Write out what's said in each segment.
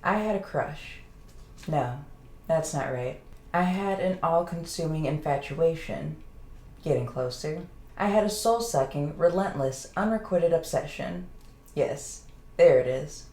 I had a crush. No, that's not right. I had an all-consuming infatuation. Getting closer. I had a soul-sucking, relentless, unrequited obsession. Yes, there it is.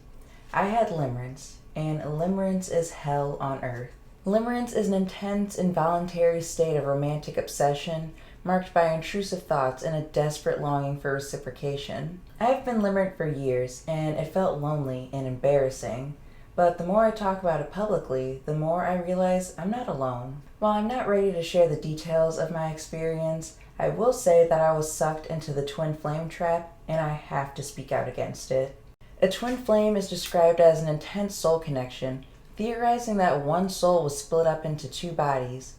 I had limerence, and limerence is hell on earth. Limerence is an intense, involuntary state of romantic obsession marked by intrusive thoughts and a desperate longing for reciprocation. I have been limerent for years, and it felt lonely and embarrassing. But the more I talk about it publicly, the more I realize I'm not alone. While I'm not ready to share the details of my experience, I will say that I was sucked into the twin flame trap, and I have to speak out against it. A twin flame is described as an intense soul connection, theorizing that one soul was split up into two bodies.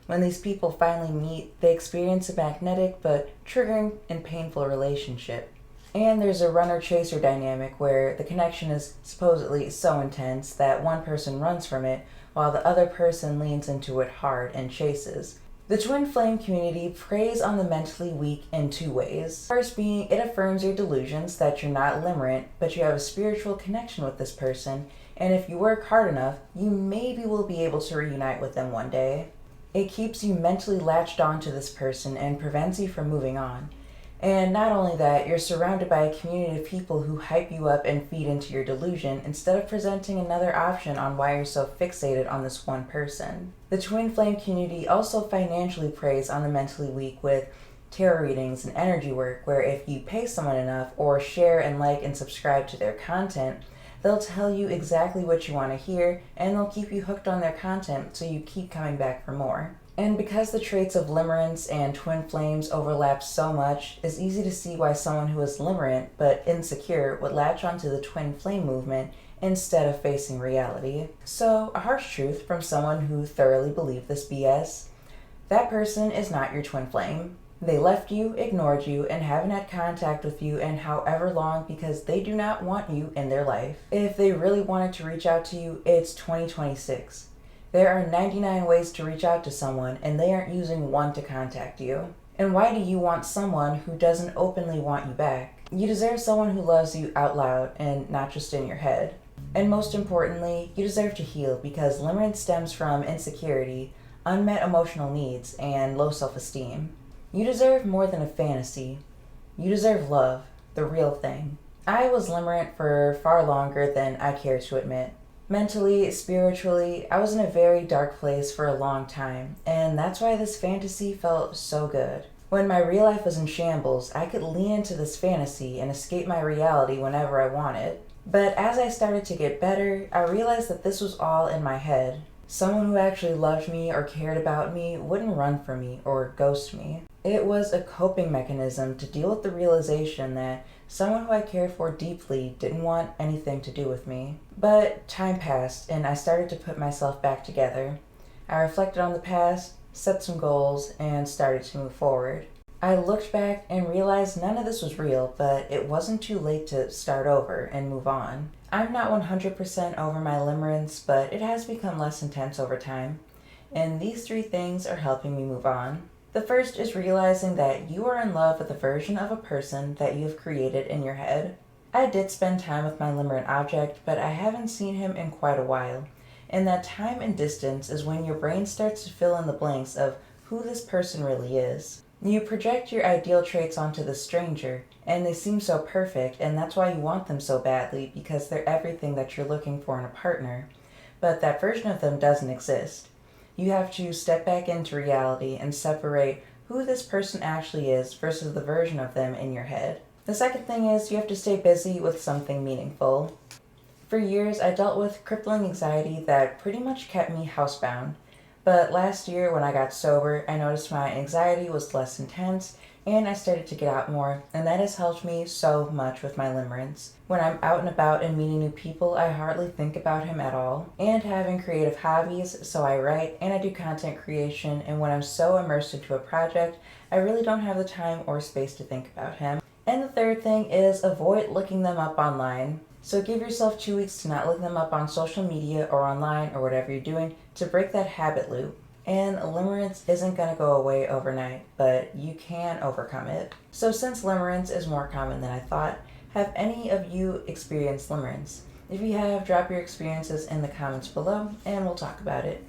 When these people finally meet, they experience a magnetic but triggering and painful relationship. And there's a runner-chaser dynamic where the connection is supposedly so intense that one person runs from it while the other person leans into it hard and chases. The twin flame community preys on the mentally weak in two ways. First being, it affirms your delusions that you're not limerent, but you have a spiritual connection with this person, and if you work hard enough, you maybe will be able to reunite with them one day. It keeps you mentally latched onto this person and prevents you from moving on. And not only that, you're surrounded by a community of people who hype you up and feed into your delusion instead of presenting another option on why you're so fixated on this one person. The twin flame community also financially preys on the mentally weak with tarot readings and energy work, where if you pay someone enough or share and like and subscribe to their content, they'll tell you exactly what you want to hear, and they'll keep you hooked on their content so you keep coming back for more. And because the traits of limerence and twin flames overlap so much, it's easy to see why someone who is limerent but insecure would latch onto the twin flame movement instead of facing reality. So, a harsh truth from someone who thoroughly believed this BS: that person is not your twin flame. They left you, ignored you, and haven't had contact with you in however long because they do not want you in their life. If they really wanted to reach out to you, it's 2026. There are 99 ways to reach out to someone, and they aren't using one to contact you. And why do you want someone who doesn't openly want you back? You deserve someone who loves you out loud and not just in your head. And most importantly, you deserve to heal, because limerence stems from insecurity, unmet emotional needs, and low self-esteem. You deserve more than a fantasy. You deserve love, the real thing. I was limerent for far longer than I care to admit. Mentally, spiritually, I was in a very dark place for a long time, and that's why this fantasy felt so good. When my real life was in shambles, I could lean into this fantasy and escape my reality whenever I wanted. But as I started to get better, I realized that this was all in my head. Someone who actually loved me or cared about me wouldn't run from me or ghost me. It was a coping mechanism to deal with the realization that someone who I cared for deeply didn't want anything to do with me. But time passed, and I started to put myself back together. I reflected on the past, set some goals, and started to move forward. I looked back and realized none of this was real, but it wasn't too late to start over and move on. I'm not 100% over my limerence, but it has become less intense over time. And these three things are helping me move on. The first is realizing that you are in love with a version of a person that you have created in your head. I did spend time with my limerent object, but I haven't seen him in quite a while. And that time and distance is when your brain starts to fill in the blanks of who this person really is. You project your ideal traits onto the stranger, and they seem so perfect, and that's why you want them so badly, because they're everything that you're looking for in a partner. But that version of them doesn't exist. You have to step back into reality and separate who this person actually is versus the version of them in your head. The second thing is you have to stay busy with something meaningful. For years, I dealt with crippling anxiety that pretty much kept me housebound. But last year, when I got sober, I noticed my anxiety was less intense, and I started to get out more, and that has helped me so much with my limerence. When I'm out and about and meeting new people, I hardly think about him at all. And having creative hobbies, so I write and I do content creation, and when I'm so immersed into a project, I really don't have the time or space to think about him. And the third thing is avoid looking them up online. So give yourself 2 weeks to not look them up on social media or online or whatever you're doing to break that habit loop. And limerence isn't going to go away overnight, but you can overcome it. So since limerence is more common than I thought, have any of you experienced limerence? If you have, drop your experiences in the comments below and we'll talk about it.